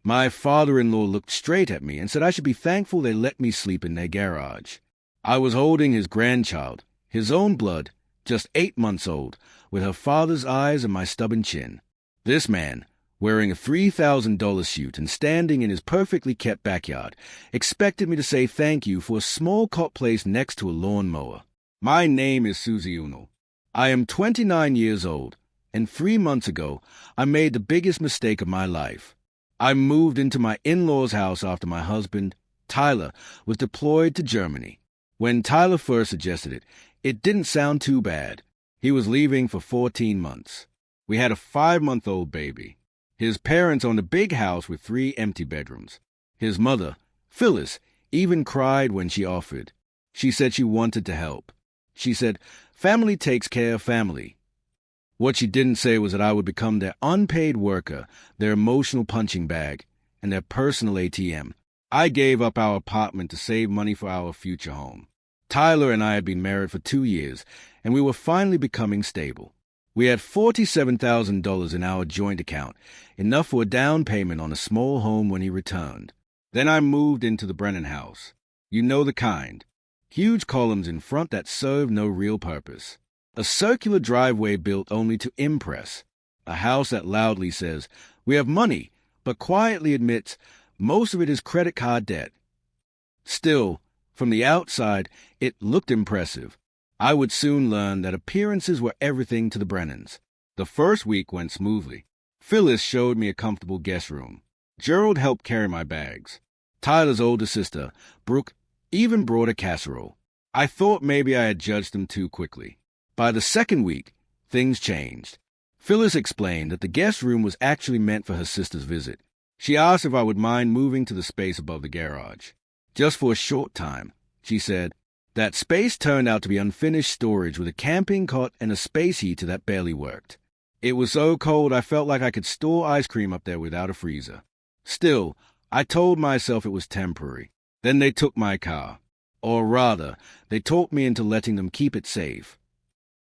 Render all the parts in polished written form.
My father-in-law looked straight at me and said I should be thankful they let me sleep in their garage. I was holding his grandchild, his own blood, just 8 months old, with her father's eyes and my stubborn chin. This man, wearing a $3,000 suit and standing in his perfectly kept backyard, expected me to say thank you for a small cot placed next to a lawn mower. My name is Susie Uno. I am 29 years old, and 3 months ago, I made the biggest mistake of my life. I moved into my in-laws' house after my husband, Tyler, was deployed to Germany. When Tyler first suggested it, it didn't sound too bad. He was leaving for 14 months. We had a 5-month-old baby. His parents owned a big house with 3 empty bedrooms. His mother, Phyllis, even cried when she offered. She said she wanted to help. She said, "Family takes care of family." What she didn't say was that I would become their unpaid worker, their emotional punching bag, and their personal ATM. I gave up our apartment to save money for our future home. Tyler and I had been married for 2 years, and we were finally becoming stable. We had $47,000 in our joint account, enough for a down payment on a small home when he returned. Then I moved into the Brennan house. You know the kind. Huge columns in front that served no real purpose. A circular driveway built only to impress. A house that loudly says, "We have money," but quietly admits most of it is credit card debt. Still, from the outside, it looked impressive. I would soon learn that appearances were everything to the Brennans. The first week went smoothly. Phyllis showed me a comfortable guest room. Gerald helped carry my bags. Tyler's older sister, Brooke, even brought a casserole. I thought maybe I had judged them too quickly. By the second week, things changed. Phyllis explained that the guest room was actually meant for her sister's visit. She asked if I would mind moving to the space above the garage. Just for a short time, she said. That space turned out to be unfinished storage with a camping cot and a space heater that barely worked. It was so cold I felt like I could store ice cream up there without a freezer. Still, I told myself it was temporary. Then they took my car. Or rather, they talked me into letting them keep it safe.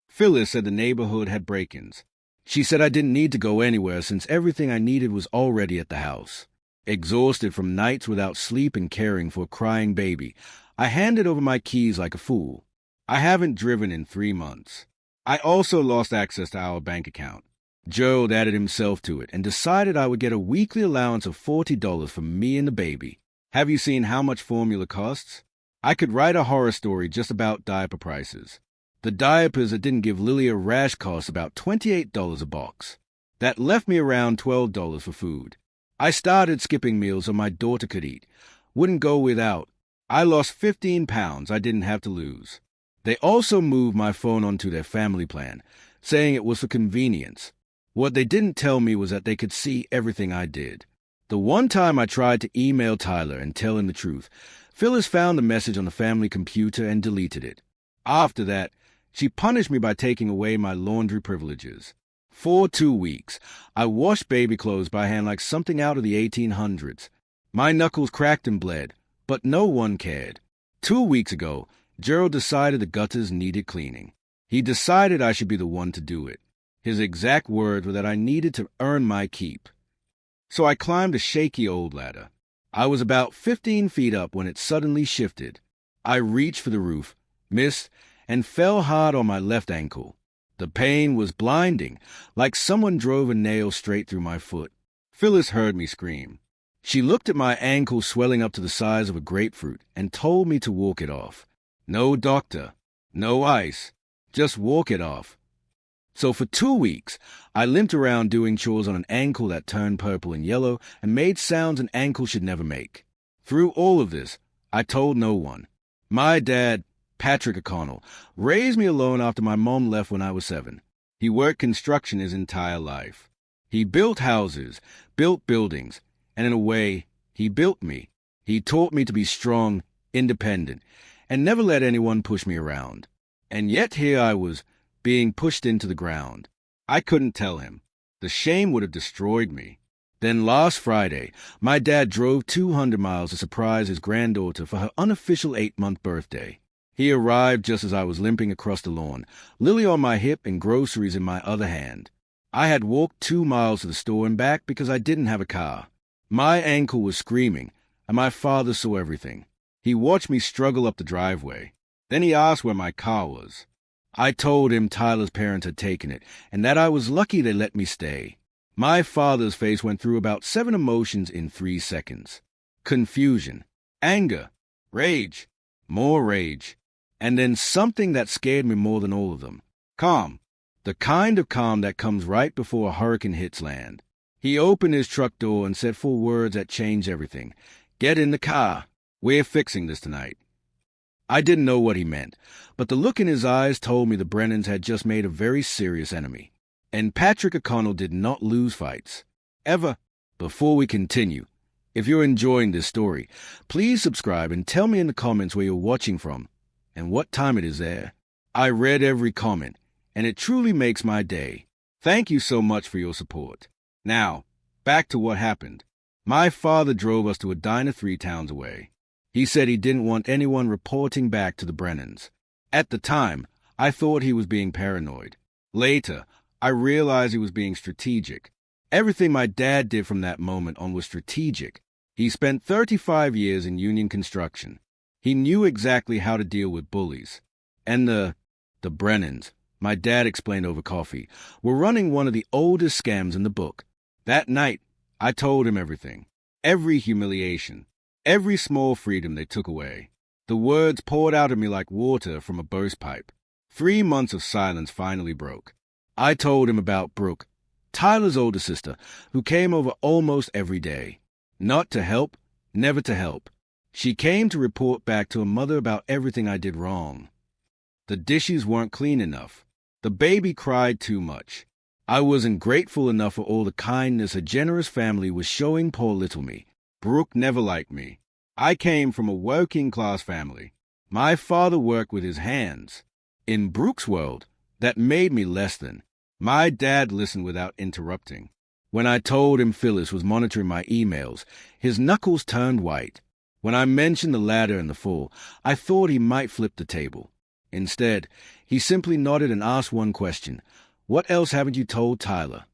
Phyllis said the neighborhood had break-ins. She said I didn't need to go anywhere since everything I needed was already at the house. Exhausted from nights without sleep and caring for a crying baby, I handed over my keys like a fool. I haven't driven in 3 months. I also lost access to our bank account. Gerald added himself to it and decided I would get a weekly allowance of $40 for me and the baby. Have you seen how much formula costs? I could write a horror story just about diaper prices. The diapers that didn't give Lily a rash cost about $28 a box. That left me around $12 for food. I started skipping meals so my daughter could eat. Wouldn't go without. I lost 15 pounds I didn't have to lose. They also moved my phone onto their family plan, saying it was for convenience. What they didn't tell me was that they could see everything I did. The one time I tried to email Tyler and tell him the truth, Phyllis found the message on the family computer and deleted it. After that, she punished me by taking away my laundry privileges. For 2 weeks, I washed baby clothes by hand like something out of the 1800s. My knuckles cracked and bled, but no one cared. 2 weeks ago, Gerald decided the gutters needed cleaning. He decided I should be the one to do it. His exact words were that I needed to earn my keep. So I climbed a shaky old ladder. I was about 15 feet up when it suddenly shifted. I reached for the roof, missed, and fell hard on my left ankle. The pain was blinding, like someone drove a nail straight through my foot. Phyllis heard me scream. She looked at my ankle swelling up to the size of a grapefruit and told me to walk it off. No doctor, no ice, just walk it off. So for 2 weeks, I limped around doing chores on an ankle that turned purple and yellow and made sounds an ankle should never make. Through all of this, I told no one. My dad, Patrick O'Connell, raised me alone after my mom left when I was 7. He worked construction his entire life. He built houses, built buildings, and in a way, he built me. He taught me to be strong, independent, and never let anyone push me around. And yet here I was, being pushed into the ground. I couldn't tell him. The shame would have destroyed me. Then last Friday, my dad drove 200 miles to surprise his granddaughter for her unofficial 8-month birthday. He arrived just as I was limping across the lawn, Lily on my hip and groceries in my other hand. I had walked 2 miles to the store and back because I didn't have a car. My ankle was screaming, and my father saw everything. He watched me struggle up the driveway. Then he asked where my car was. I told him Tyler's parents had taken it, and that I was lucky they let me stay. My father's face went through about 7 emotions in 3 seconds. Confusion, anger, rage, more rage, and then something that scared me more than all of them. Calm. The kind of calm that comes right before a hurricane hits land. He opened his truck door and said 4 words that changed everything. "Get in the car. We're fixing this tonight." I didn't know what he meant, but the look in his eyes told me the Brennans had just made a very serious enemy. And Patrick O'Connell did not lose fights. Ever. Before we continue, if you're enjoying this story, please subscribe and tell me in the comments where you're watching from and what time it is there. I read every comment, and it truly makes my day. Thank you so much for your support. Now, back to what happened. My father drove us to a diner 3 towns away. He said he didn't want anyone reporting back to the Brennans. At the time, I thought he was being paranoid. Later, I realized he was being strategic. Everything my dad did from that moment on was strategic. He spent 35 years in union construction. He knew exactly how to deal with bullies. And the Brennans, my dad explained over coffee, were running one of the oldest scams in the book. That night, I told him everything. Every humiliation. Every small freedom they took away. The words poured out of me like water from a burst pipe. 3 months of silence finally broke. I told him about Brooke, Tyler's older sister, who came over almost every day. Not to help, never to help. She came to report back to her mother about everything I did wrong. The dishes weren't clean enough. The baby cried too much. I wasn't grateful enough for all the kindness a generous family was showing poor little me. Brooke never liked me. I came from a working-class family. My father worked with his hands. In Brooke's world, that made me less than. My dad listened without interrupting. When I told him Phyllis was monitoring my emails, his knuckles turned white. When I mentioned the ladder and the fall, I thought he might flip the table. Instead, he simply nodded and asked one question. "What else haven't you told Tyler?"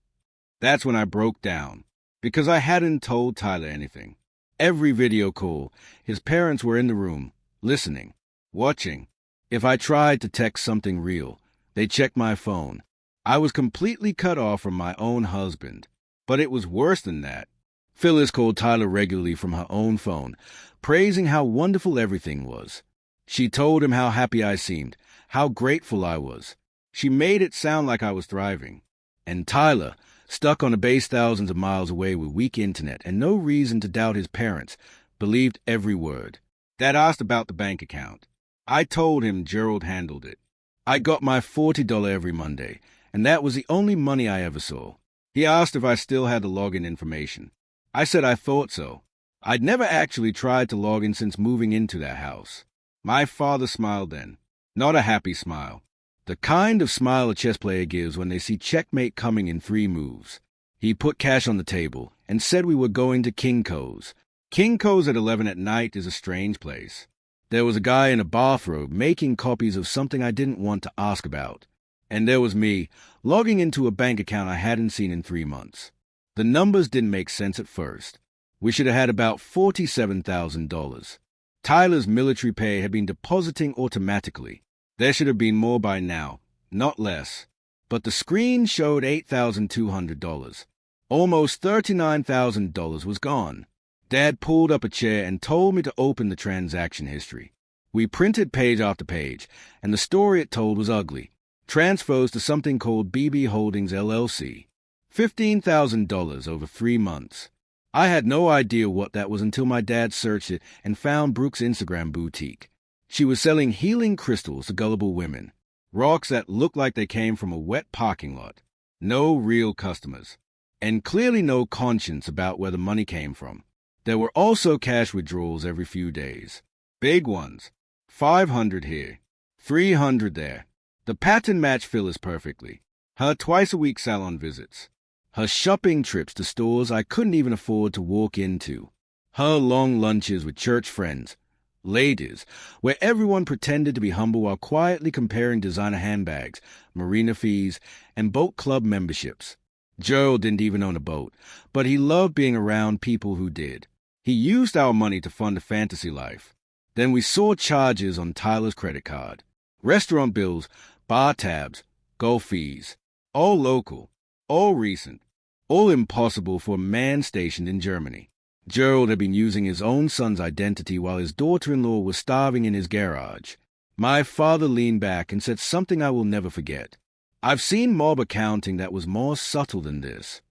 That's when I broke down, because I hadn't told Tyler anything. Every video call, his parents were in the room, listening, watching. If I tried to text something real, they checked my phone. I was completely cut off from my own husband. But it was worse than that. Phyllis called Tyler regularly from her own phone, praising how wonderful everything was. She told him how happy I seemed, how grateful I was. She made it sound like I was thriving. And Tyler, stuck on a base thousands of miles away with weak internet and no reason to doubt his parents, believed every word. Dad asked about the bank account. I told him Gerald handled it. I got my $40 every Monday, and that was the only money I ever saw. He asked if I still had the login information. I said I thought so. I'd never actually tried to log in since moving into that house. My father smiled then. Not a happy smile. The kind of smile a chess player gives when they see checkmate coming in 3 moves. He put cash on the table and said we were going to Kinko's. Kinko's at 11 at night is a strange place. There was a guy in a bathrobe making copies of something I didn't want to ask about. And there was me, logging into a bank account I hadn't seen in 3 months. The numbers didn't make sense at first. We should have had about $47,000. Tyler's military pay had been depositing automatically. There should have been more by now, not less. But the screen showed $8,200. Almost $39,000 was gone. Dad pulled up a chair and told me to open the transaction history. We printed page after page, and the story it told was ugly. Transfers to something called BB Holdings LLC. $15,000 over 3 months. I had no idea what that was until my dad searched it and found Brooke's Instagram boutique. She was selling healing crystals to gullible women. Rocks that looked like they came from a wet parking lot. No real customers. And clearly no conscience about where the money came from. There were also cash withdrawals every few days. Big ones. 500 here. 300 there. The pattern matched Phyllis perfectly. Her twice-a-week salon visits. Her shopping trips to stores I couldn't even afford to walk into. Her long lunches with church friends. Ladies, where everyone pretended to be humble while quietly comparing designer handbags, marina fees, and boat club memberships. Gerald didn't even own a boat, but he loved being around people who did. He used our money to fund a fantasy life. Then we saw charges on Tyler's credit card. Restaurant bills, bar tabs, golf fees. All local, all recent, all impossible for a man stationed in Germany. Gerald had been using his own son's identity while his daughter-in-law was starving in his garage. My father leaned back and said something I will never forget. I've seen mob accounting that was more subtle than this.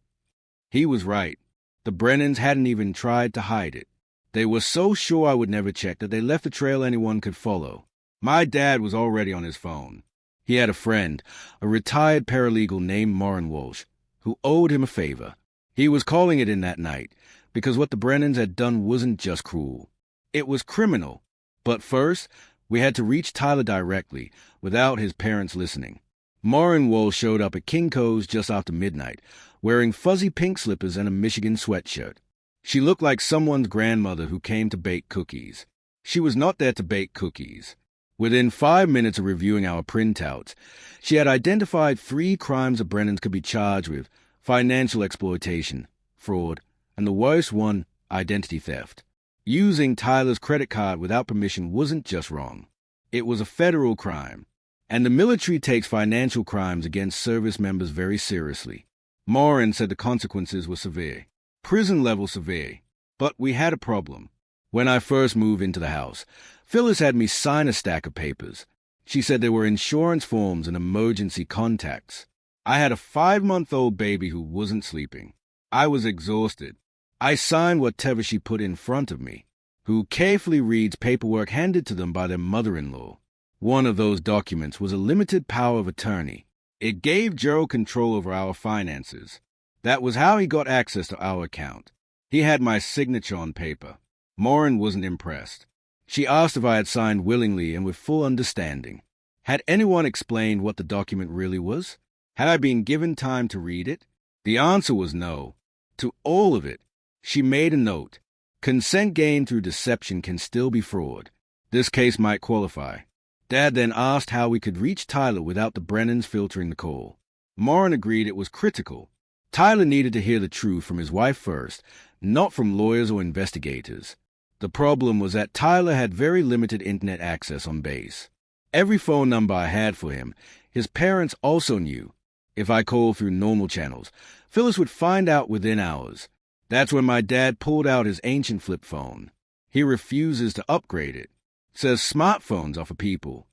He was right. The Brennans hadn't even tried to hide it. They were so sure I would never check that they left a trail anyone could follow. My dad was already on his phone. He had a friend, a retired paralegal named Morin Walsh, who owed him a favor. He was calling it in that night, because what the Brennans had done wasn't just cruel. It was criminal. But first, we had to reach Tyler directly, without his parents listening. Morin Walsh showed up at Kinko's just after midnight, wearing fuzzy pink slippers and a Michigan sweatshirt. She looked like someone's grandmother who came to bake cookies. She was not there to bake cookies. Within 5 minutes of reviewing our printouts, she had identified 3 crimes the Brennans could be charged with: financial exploitation, fraud, and the worst one, identity theft. Using Tyler's credit card without permission wasn't just wrong. It was a federal crime, and the military takes financial crimes against service members very seriously. Morin said the consequences were severe, prison-level severe. But we had a problem. When I first moved into the house, Phyllis had me sign a stack of papers. She said there were insurance forms and emergency contacts. I had a 5-month-old baby who wasn't sleeping. I was exhausted. I signed whatever she put in front of me, who carefully reads paperwork handed to them by their mother-in-law. One of those documents was a limited power of attorney. It gave Gerald control over our finances. That was how he got access to our account. He had my signature on paper. Morin wasn't impressed. She asked if I had signed willingly and with full understanding. Had anyone explained what the document really was? Had I been given time to read it? The answer was no. To all of it. She made a note. Consent gained through deception can still be fraud. This case might qualify. Dad then asked how we could reach Tyler without the Brennans filtering the call. Morin agreed it was critical. Tyler needed to hear the truth from his wife first, not from lawyers or investigators. The problem was that Tyler had very limited internet access on base. Every phone number I had for him, his parents also knew. If I called through normal channels, Phyllis would find out within hours. That's when my dad pulled out his ancient flip phone. He refuses to upgrade it. Says smartphones are for people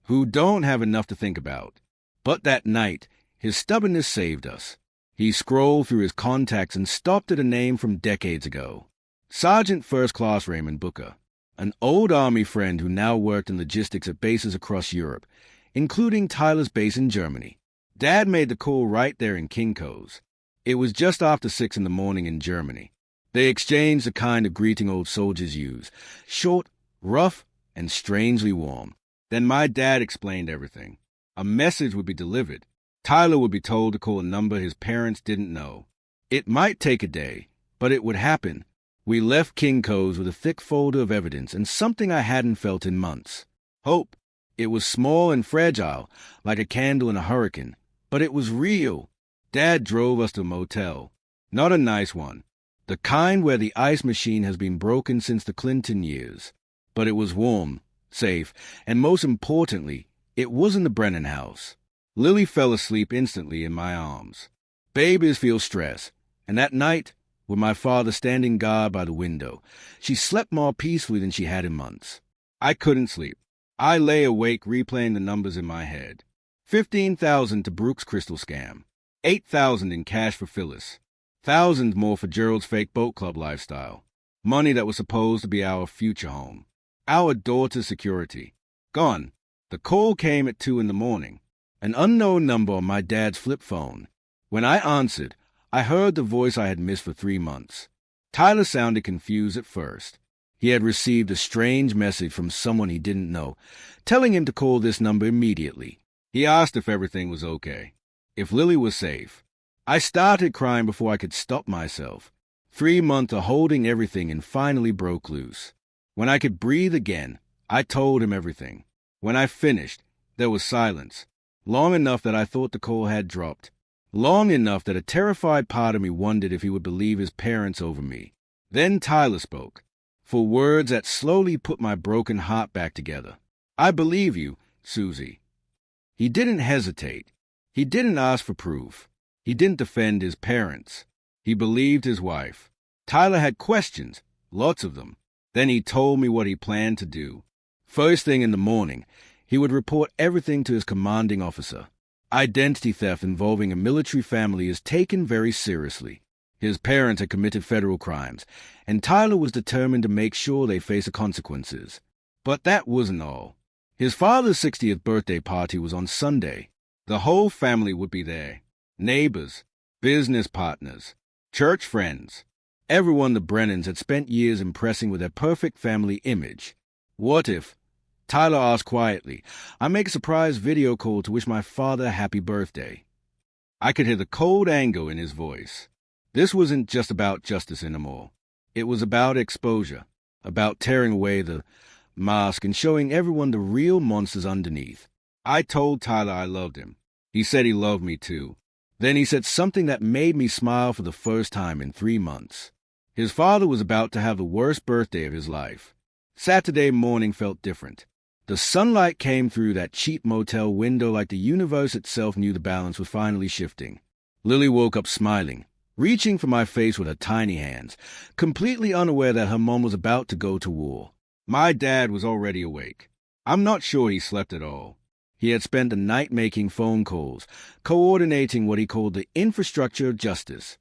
who don't have enough to think about. But that night, his stubbornness saved us. He scrolled through his contacts and stopped at a name from decades ago. Sergeant First Class Raymond Booker, an old Army friend who now worked in logistics at bases across Europe, including Tyler's base in Germany. Dad made the call right there in Kinko's. It was just after 6 in the morning in Germany. They exchanged the kind of greeting old soldiers use, short, rough, and strangely warm. Then my dad explained everything. A message would be delivered. Tyler would be told to call a number his parents didn't know. It might take a day, but it would happen. We left Kinko's with a thick folder of evidence and something I hadn't felt in months. Hope. It was small and fragile, like a candle in a hurricane, but it was real. Dad drove us to a motel. Not a nice one. The kind where the ice machine has been broken since the Clinton years. But it was warm, safe, and most importantly, it wasn't the Brennan house. Lily fell asleep instantly in my arms. Babies feel stress, and that night, with my father standing guard by the window, she slept more peacefully than she had in months. I couldn't sleep. I lay awake replaying the numbers in my head. 15,000 to Brooks' crystal scam. 8,000 in cash for Phyllis. Thousands more for Gerald's fake boat club lifestyle. Money that was supposed to be our future home. Our daughter's security. Gone. The call came at 2 in the morning. An unknown number on my dad's flip phone. When I answered, I heard the voice I had missed for 3 months. Tyler sounded confused at first. He had received a strange message from someone he didn't know, telling him to call this number immediately. He asked if everything was okay, if Lily was safe. I started crying before I could stop myself. 3 months of holding everything and finally broke loose. When I could breathe again, I told him everything. When I finished, there was silence, long enough that I thought the call had dropped. long enough that a terrified part of me wondered if he would believe his parents over me. Then Tyler spoke, for words that slowly put my broken heart back together. "I believe you, Susie." He didn't hesitate. He didn't ask for proof. He didn't defend his parents. He believed his wife. Tyler had questions, lots of them. Then he told me what he planned to do. First thing in the morning, he would report everything to his commanding officer. Identity theft involving a military family is taken very seriously. His parents had committed federal crimes, and Tyler was determined to make sure they face the consequences. But that wasn't all. His father's 60th birthday party was on Sunday. The whole family would be there. Neighbors, business partners, church friends. Everyone the Brennans had spent years impressing with their perfect family image. What if, Tyler asked quietly, I make a surprise video call to wish my father a happy birthday? I could hear the cold anger in his voice. This wasn't just about justice anymore. It was about exposure, about tearing away the mask and showing everyone the real monsters underneath. I told Tyler I loved him. He said he loved me too. Then he said something that made me smile for the first time in 3 months. His father was about to have the worst birthday of his life. Saturday morning felt different. The sunlight came through that cheap motel window like the universe itself knew the balance was finally shifting. Lily woke up smiling, reaching for my face with her tiny hands, completely unaware that her mom was about to go to war. My dad was already awake. I'm not sure he slept at all. He had spent the night making phone calls, coordinating what he called the infrastructure of justice.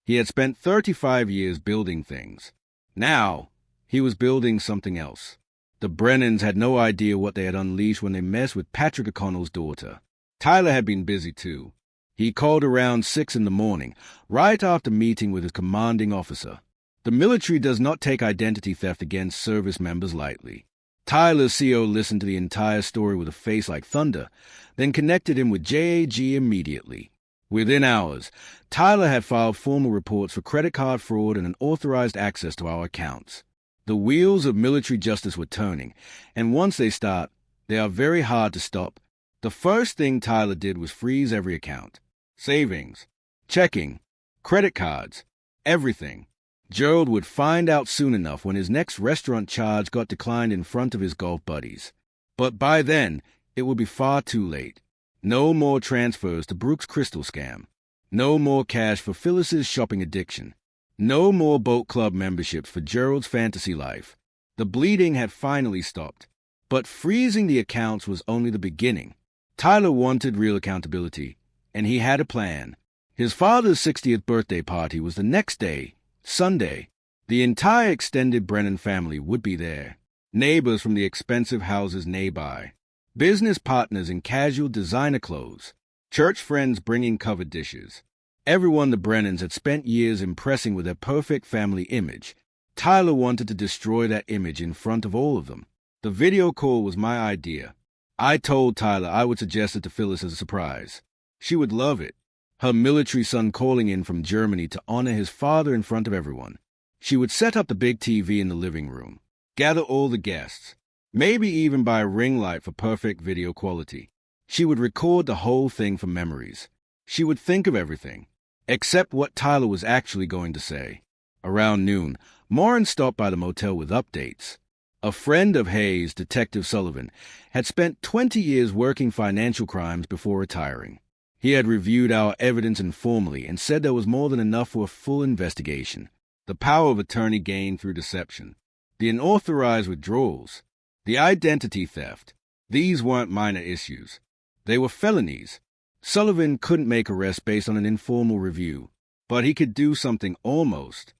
He had spent 35 years building things. Now, he was building something else. The Brennans had no idea what they had unleashed when they messed with Patrick O'Connell's daughter. Tyler had been busy too. He called around 6 in the morning, right after meeting with his commanding officer. The military does not take identity theft against service members lightly. Tyler's CO listened to the entire story with a face like thunder, then connected him with JAG immediately. Within hours, Tyler had filed formal reports for credit card fraud and unauthorized access to our accounts. The wheels of military justice were turning, and once they start, they are very hard to stop. The first thing Tyler did was freeze every account. Savings, checking, credit cards, everything. Gerald would find out soon enough when his next restaurant charge got declined in front of his golf buddies. But by then, it would be far too late. No more transfers to Brooks' crystal scam. No more cash for Phyllis's shopping addiction. No more boat club memberships for Gerald's fantasy life. The bleeding had finally stopped. But freezing the accounts was only the beginning. Tyler wanted real accountability, and he had a plan. His father's 60th birthday party was the next day, Sunday. The entire extended Brennan family would be there. Neighbors from the expensive houses nearby. Business partners in casual designer clothes. Church friends bringing covered dishes. Everyone the Brennans had spent years impressing with their perfect family image. Tyler wanted to destroy that image in front of all of them. The video call was my idea. I told Tyler I would suggest it to Phyllis as a surprise. She would love it. Her military son calling in from Germany to honor his father in front of everyone. She would set up the big TV in the living room, gather all the guests, maybe even buy a ring light for perfect video quality. She would record the whole thing for memories. She would think of everything, except what Tyler was actually going to say. Around noon, Morin stopped by the motel with updates. A friend of Hayes, Detective Sullivan, had spent 20 years working financial crimes before retiring. He had reviewed our evidence informally and said there was more than enough for a full investigation. The power of attorney gained through deception, the unauthorized withdrawals, the identity theft. These weren't minor issues. They were felonies. Sullivan couldn't make arrests based on an informal review, but he could do something almost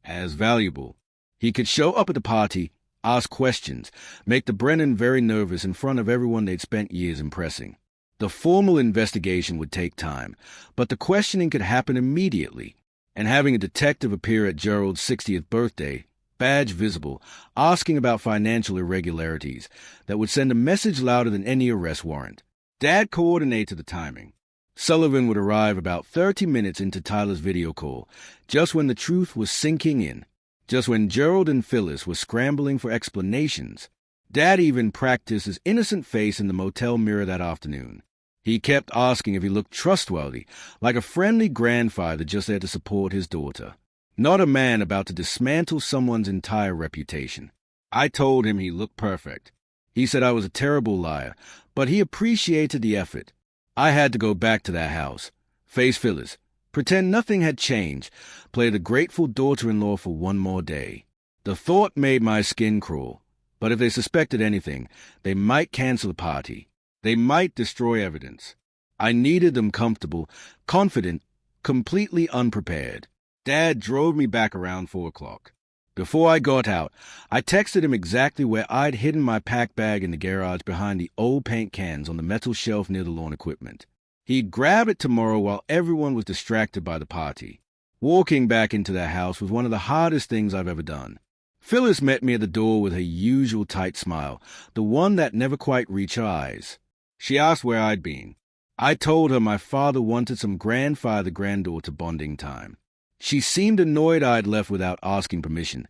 as valuable. He could show up at the party, ask questions, make the Brennan very nervous in front of everyone they'd spent years impressing. The formal investigation would take time, but the questioning could happen immediately. And having a detective appear at Gerald's 60th birthday, badge visible, asking about financial irregularities, that would send a message louder than any arrest warrant. Dad coordinated the timing. Sullivan would arrive about 30 minutes into Tyler's video call, just when the truth was sinking in, just when Gerald and Phyllis were scrambling for explanations. Dad even practiced his innocent face in the motel mirror that afternoon. He kept asking if he looked trustworthy, like a friendly grandfather just there to support his daughter, not a man about to dismantle someone's entire reputation. I told him he looked perfect. He said I was a terrible liar, but he appreciated the effort. I had to go back to that house, face Phyllis, pretend nothing had changed, play the grateful daughter-in-law for one more day. The thought made my skin crawl, but if they suspected anything, they might cancel the party. They might destroy evidence. I needed them comfortable, confident, completely unprepared. Dad drove me back around 4 o'clock. Before I got out, I texted him exactly where I'd hidden my pack bag in the garage behind the old paint cans on the metal shelf near the lawn equipment. He'd grab it tomorrow while everyone was distracted by the party. Walking back into that house was one of the hardest things I've ever done. Phyllis met me at the door with her usual tight smile, the one that never quite reached her eyes. She asked where I'd been. I told her my father wanted some grandfather-granddaughter bonding time. She seemed annoyed I'd left without asking permission,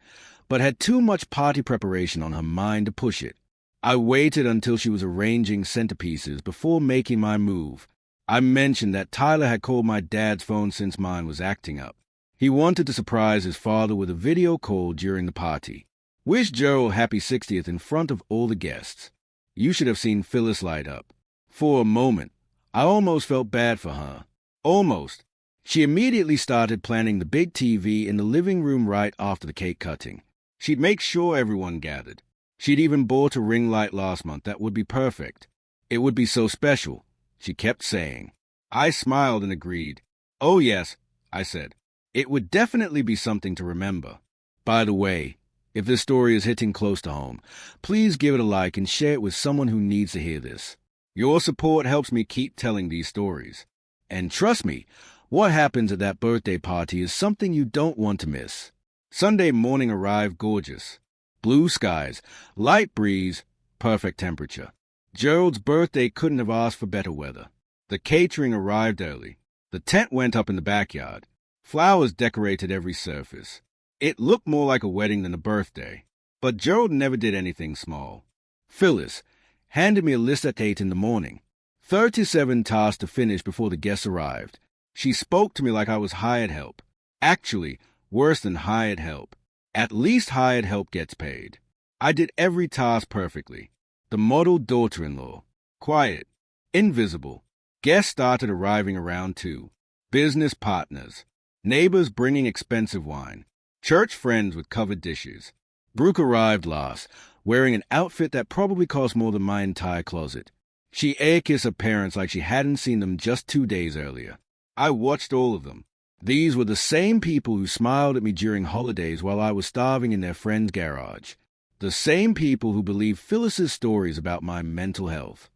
but had too much party preparation on her mind to push it. I waited until she was arranging centerpieces before making my move. I mentioned that Tyler had called my dad's phone since mine was acting up. He wanted to surprise his father with a video call during the party. Wish Gerald happy 60th in front of all the guests. You should have seen Phyllis light up. For a moment, I almost felt bad for her. Almost. She immediately started planning the big TV in the living room right after the cake cutting. She'd make sure everyone gathered. She'd even bought a ring light last month that would be perfect. It would be so special, she kept saying. I smiled and agreed. Oh yes, I said. It would definitely be something to remember. By the way, if this story is hitting close to home, please give it a like and share it with someone who needs to hear this. Your support helps me keep telling these stories. And trust me, what happens at that birthday party is something you don't want to miss. Sunday morning arrived gorgeous. Blue skies, light breeze, perfect temperature. Gerald's birthday couldn't have asked for better weather. The catering arrived early. The tent went up in the backyard. Flowers decorated every surface. It looked more like a wedding than a birthday. But Gerald never did anything small. Phyllis handed me a list at 8 in the morning. 37 tasks to finish before the guests arrived. She spoke to me like I was hired help. Actually, worse than hired help. At least hired help gets paid. I did every task perfectly. The model daughter-in-law. Quiet. Invisible. Guests started arriving around 2. Business partners. Neighbors bringing expensive wine. Church friends with covered dishes. Brooke arrived last, wearing an outfit that probably cost more than my entire closet. She air-kissed her parents like she hadn't seen them just 2 days earlier. I watched all of them. These were the same people who smiled at me during holidays while I was starving in their friend's garage. The same people who believed Phyllis's stories about my mental health.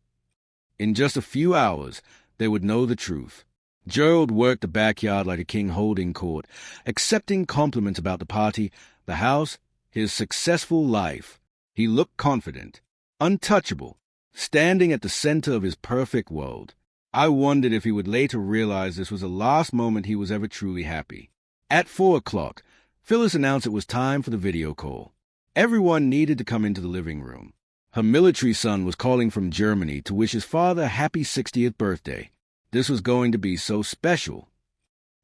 In just a few hours, they would know the truth. Gerald worked the backyard like a king holding court, accepting compliments about the party, the house, his successful life. He looked confident, untouchable, standing at the center of his perfect world. I wondered if he would later realize this was the last moment he was ever truly happy. At 4 o'clock, Phyllis announced it was time for the video call. Everyone needed to come into the living room. Her military son was calling from Germany to wish his father a happy 60th birthday. This was going to be so special.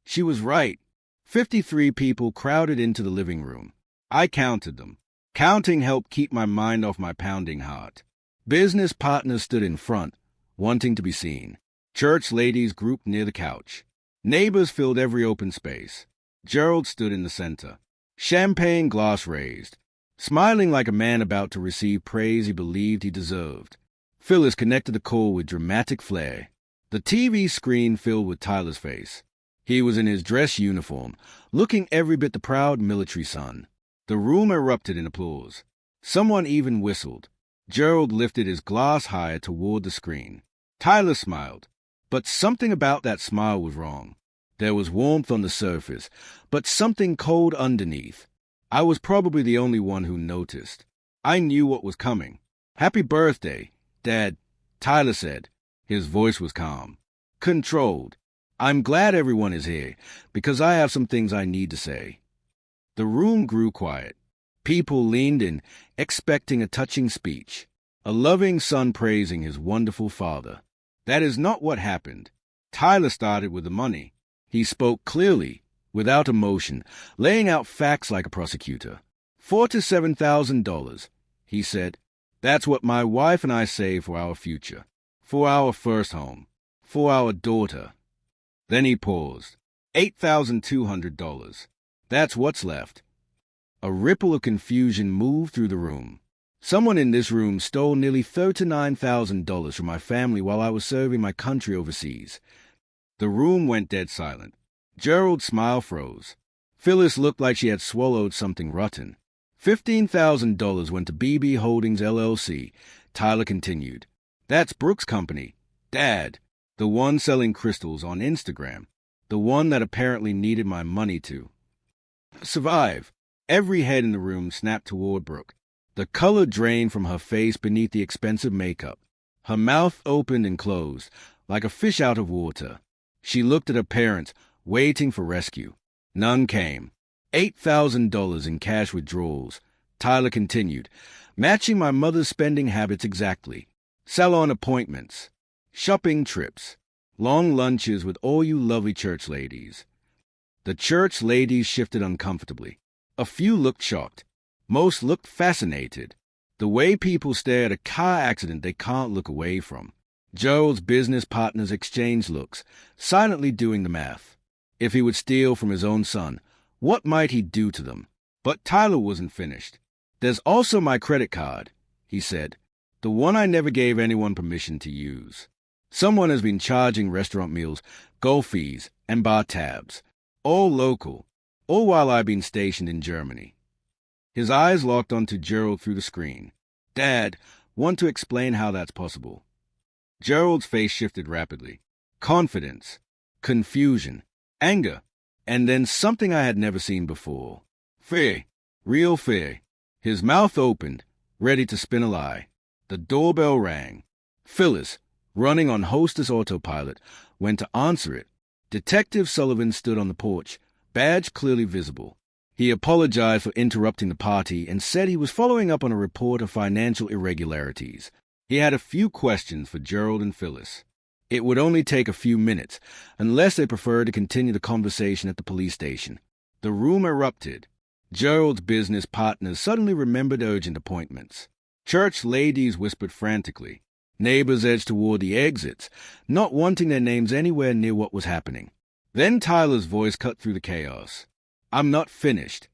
She was right. 53 people crowded into the living room. I counted them. Counting helped keep my mind off my pounding heart. Business partners stood in front, wanting to be seen. Church ladies grouped near the couch. Neighbors filled every open space. Gerald stood in the center. Champagne glass raised. Smiling like a man about to receive praise he believed he deserved. Phyllis connected the call with dramatic flair. The TV screen filled with Tyler's face. He was in his dress uniform, looking every bit the proud military son. The room erupted in applause. Someone even whistled. Gerald lifted his glass higher toward the screen. Tyler smiled, but something about that smile was wrong. There was warmth on the surface, but something cold underneath. I was probably the only one who noticed. I knew what was coming. "Happy birthday, Dad," Tyler said. His voice was calm, controlled. "I'm glad everyone is here, because I have some things I need to say." The room grew quiet. People leaned in, expecting a touching speech. A loving son praising his wonderful father. That is not what happened. Tyler started with the money. He spoke clearly, without emotion, laying out facts like a prosecutor. $4,000 to $7,000, he said. That's what my wife and I save for our future, for our first home, for our daughter. Then he paused. $8,200. That's what's left. A ripple of confusion moved through the room. Someone in this room stole nearly $39,000 from my family while I was serving my country overseas. The room went dead silent. Gerald's smile froze. Phyllis looked like she had swallowed something rotten. $15,000 went to BB Holdings, LLC. Tyler continued. That's Brooks' company. Dad, the one selling crystals on Instagram. The one that apparently needed my money to survive. Every head in the room snapped toward Brooke. The color drained from her face beneath the expensive makeup. Her mouth opened and closed, like a fish out of water. She looked at her parents, waiting for rescue. None came. $8,000 in cash withdrawals. Tyler continued, matching my mother's spending habits exactly. Salon appointments, shopping trips, long lunches with all you lovely church ladies. The church ladies shifted uncomfortably. A few looked shocked. Most looked fascinated. The way people stare at a car accident they can't look away from. Gerald's business partners exchanged looks, silently doing the math. If he would steal from his own son, what might he do to them? But Tyler wasn't finished. There's also my credit card, he said, the one I never gave anyone permission to use. Someone has been charging restaurant meals, golf fees, and bar tabs, all local, all while I've been stationed in Germany. His eyes locked onto Gerald through the screen. Dad, want to explain how that's possible? Gerald's face shifted rapidly. Confidence, confusion, anger, and then something I had never seen before. Fear, real fear. His mouth opened, ready to spin a lie. The doorbell rang. Phyllis, running on hostess autopilot, went to answer it. Detective Sullivan stood on the porch, badge clearly visible. He apologized for interrupting the party and said he was following up on a report of financial irregularities. He had a few questions for Gerald and Phyllis. It would only take a few minutes, unless they preferred to continue the conversation at the police station. The room erupted. Gerald's business partners suddenly remembered urgent appointments. Church ladies whispered frantically. Neighbors edged toward the exits, not wanting their names anywhere near what was happening. Then Tyler's voice cut through the chaos. I'm not finished.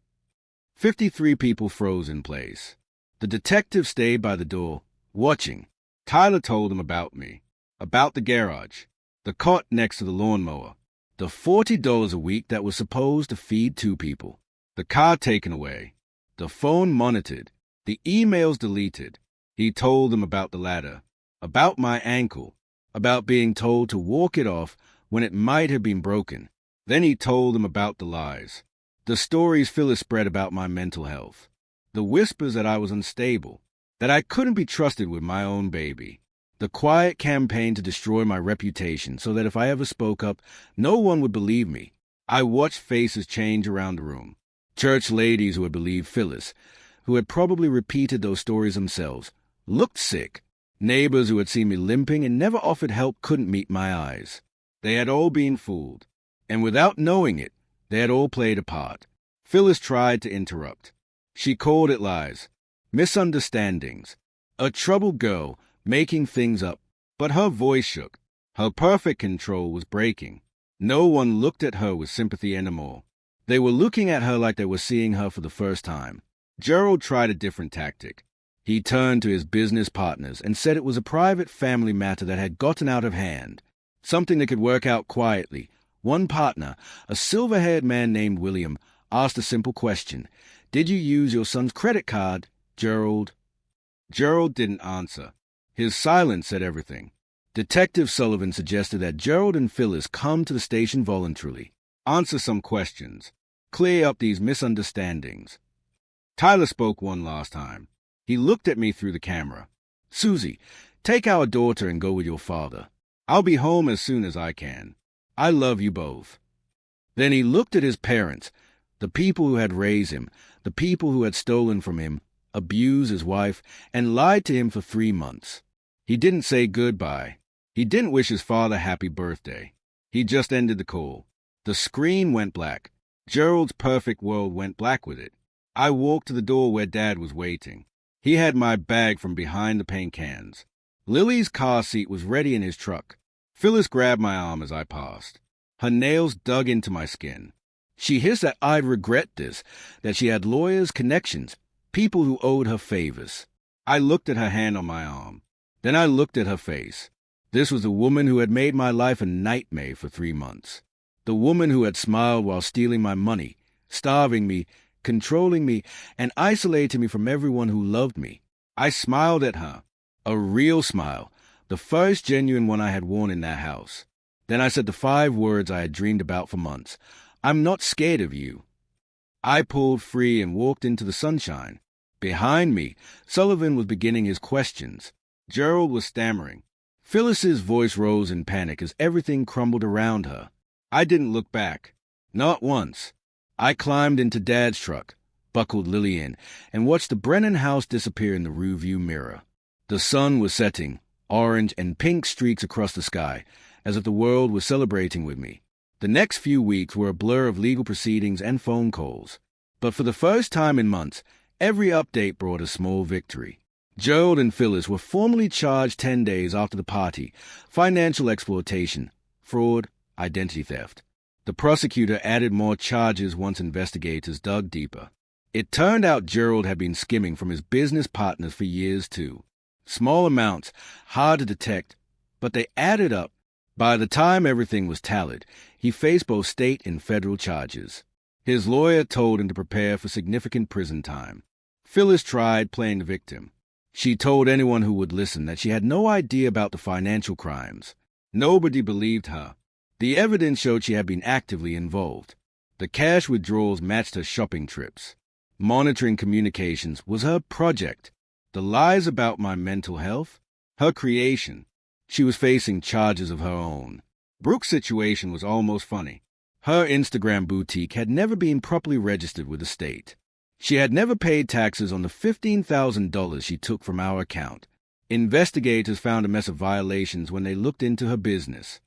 53 people froze in place. The detective stayed by the door, watching. Tyler told them about me, about the garage, the cot next to the lawnmower, the $40 a week that was supposed to feed 2 people, the car taken away, the phone monitored, the emails deleted. He told them about the ladder, about my ankle, about being told to walk it off when it might have been broken. Then he told them about the lies, the stories Phyllis spread about my mental health, the whispers that I was unstable, that I couldn't be trusted with my own baby, the quiet campaign to destroy my reputation so that if I ever spoke up, no one would believe me. I watched faces change around the room. Church ladies who had believed Phyllis, who had probably repeated those stories themselves, looked sick. Neighbors who had seen me limping and never offered help couldn't meet my eyes. They had all been fooled, and without knowing it, they had all played a part. Phyllis tried to interrupt. She called it lies, misunderstandings, a troubled girl making things up, but her voice shook. Her perfect control was breaking. No one looked at her with sympathy anymore. They were looking at her like they were seeing her for the first time. Gerald tried a different tactic. He turned to his business partners and said it was a private family matter that had gotten out of hand, something that could work out quietly. One partner, a silver-haired man named William, asked a simple question. Did you use your son's credit card, Gerald? Gerald didn't answer. His silence said everything. Detective Sullivan suggested that Gerald and Phyllis come to the station voluntarily, answer some questions, clear up these misunderstandings. Tyler spoke one last time. He looked at me through the camera. Susie, take our daughter and go with your father. I'll be home as soon as I can. I love you both. Then he looked at his parents, the people who had raised him, the people who had stolen from him, abused his wife, and lied to him for 3 months. He didn't say goodbye. He didn't wish his father happy birthday. He just ended the call. The screen went black. Gerald's perfect world went black with it. I walked to the door where Dad was waiting. He had my bag from behind the paint cans. Lily's car seat was ready in his truck. Phyllis grabbed my arm as I passed. Her nails dug into my skin. She hissed that I'd regret this, that she had lawyers, connections, people who owed her favors. I looked at her hand on my arm. Then I looked at her face. This was the woman who had made my life a nightmare for 3 months. The woman who had smiled while stealing my money, starving me, controlling me, and isolating me from everyone who loved me. I smiled at her. A real smile, the first genuine one I had worn in that house. Then I said the 5 words I had dreamed about for months. I'm not scared of you. I pulled free and walked into the sunshine. Behind me, Sullivan was beginning his questions. Gerald was stammering. Phyllis's voice rose in panic as everything crumbled around her. I didn't look back. Not once. I climbed into Dad's truck, buckled Lily in, and watched the Brennan house disappear in the rearview mirror. The sun was setting, orange and pink streaks across the sky, as if the world was celebrating with me. The next few weeks were a blur of legal proceedings and phone calls. But for the first time in months, every update brought a small victory. Gerald and Phyllis were formally charged 10 days after the party, financial exploitation, fraud, identity theft. The prosecutor added more charges once investigators dug deeper. It turned out Gerald had been skimming from his business partners for years too. Small amounts, hard to detect, but they added up. By the time everything was tallied, he faced both state and federal charges. His lawyer told him to prepare for significant prison time. Phyllis tried playing the victim. She told anyone who would listen that she had no idea about the financial crimes. Nobody believed her. The evidence showed she had been actively involved. The cash withdrawals matched her shopping trips. Monitoring communications was her project. The lies about my mental health, her creation. She was facing charges of her own. Brooke's situation was almost funny. Her Instagram boutique had never been properly registered with the state. She had never paid taxes on the $15,000 she took from our account. Investigators found a mess of violations when they looked into her business.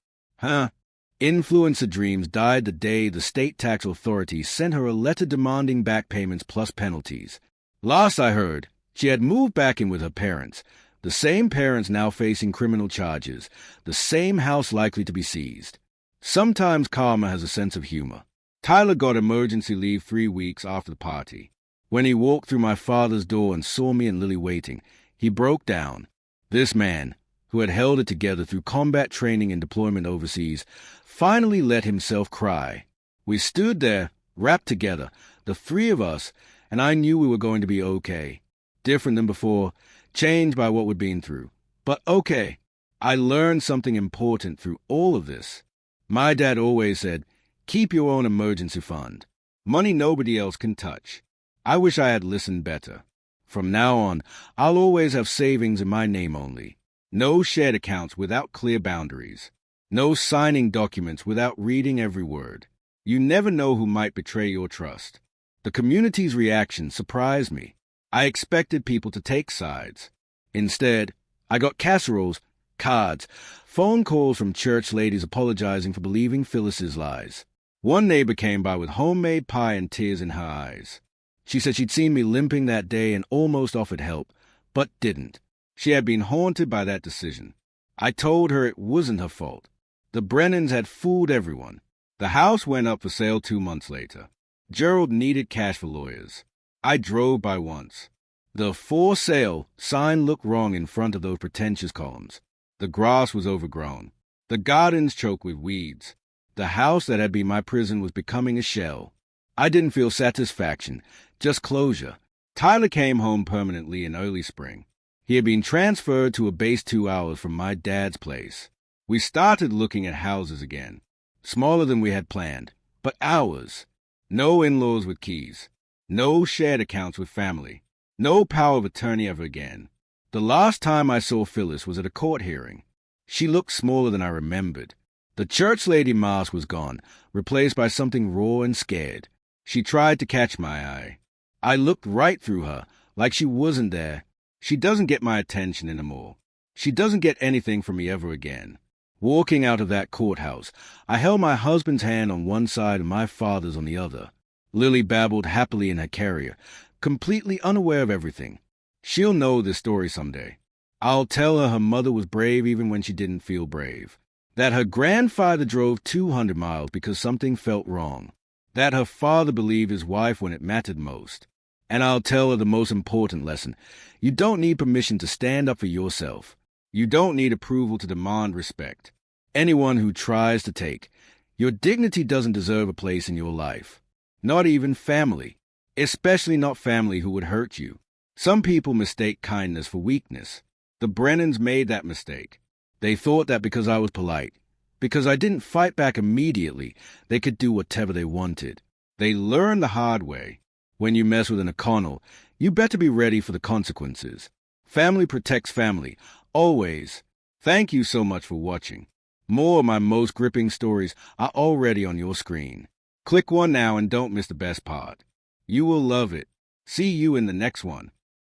Influencer dreams died the day the state tax authorities sent her a letter demanding back payments plus penalties. Last I heard, she had moved back in with her parents, the same parents now facing criminal charges, the same house likely to be seized. Sometimes karma has a sense of humor. Tyler got emergency leave 3 weeks after the party. When he walked through my father's door and saw me and Lily waiting, he broke down. This man, who had held it together through combat training and deployment overseas, finally let himself cry. We stood there, wrapped together, the 3 of us, and I knew we were going to be okay. Different than before, changed by what we'd been through. But okay. I learned something important through all of this. My dad always said, keep your own emergency fund. Money nobody else can touch. I wish I had listened better. From now on, I'll always have savings in my name only. No shared accounts without clear boundaries. No signing documents without reading every word. You never know who might betray your trust. The community's reaction surprised me. I expected people to take sides. Instead, I got casseroles, cards, phone calls from church ladies apologizing for believing Phyllis's lies. One neighbor came by with homemade pie and tears in her eyes. She said she'd seen me limping that day and almost offered help, but didn't. She had been haunted by that decision. I told her it wasn't her fault. The Brennans had fooled everyone. The house went up for sale 2 months later. Gerald needed cash for lawyers. I drove by once. The for sale sign looked wrong in front of those pretentious columns. The grass was overgrown. The gardens choked with weeds. The house that had been my prison was becoming a shell. I didn't feel satisfaction, just closure. Tyler came home permanently in early spring. He had been transferred to a base 2 hours from my dad's place. We started looking at houses again. Smaller than we had planned, but ours. No in-laws with keys. No shared accounts with family. No power of attorney ever again. The last time I saw Phyllis was at a court hearing. She looked smaller than I remembered. The church lady mask was gone, replaced by something raw and scared. She tried to catch my eye. I looked right through her, like she wasn't there. She doesn't get my attention anymore. She doesn't get anything from me ever again. Walking out of that courthouse, I held my husband's hand on one side and my father's on the other. Lily babbled happily in her carrier, completely unaware of everything. She'll know this story someday. I'll tell her mother was brave even when she didn't feel brave. That her grandfather drove 200 miles because something felt wrong. That her father believed his wife when it mattered most. And I'll tell her the most important lesson. You don't need permission to stand up for yourself. You don't need approval to demand respect. Anyone who tries to take. Your dignity doesn't deserve a place in your life. Not even family. Especially not family who would hurt you. Some people mistake kindness for weakness. The Brennans made that mistake. They thought that because I was polite, because I didn't fight back immediately, they could do whatever they wanted. They learned the hard way. When you mess with an O'Connell, you better be ready for the consequences. Family protects family, always. Thank you so much for watching. More of my most gripping stories are already on your screen. Click one now and don't miss the best part. You will love it. See you in the next one.